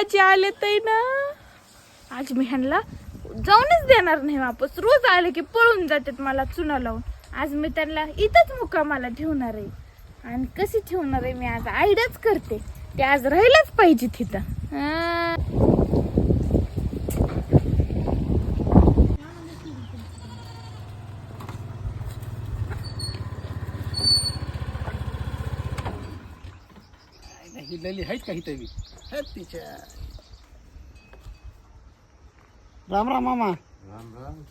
आजी आले तै ना, आज मी ह्यांना जाऊनच देणार नाही वापस. रोज आले की पळून जातात मला चुना लावून. आज मी त्यांना इथंच मुक्कामाला ठेवणार आहे. आणि कशी ठेवणार आहे मी आज आयडियाच करते. ते आज राहिलाच पाहिजे तिथं. ही लली आहेत काही तरी तिच्या. राम राम मामा. राम राम.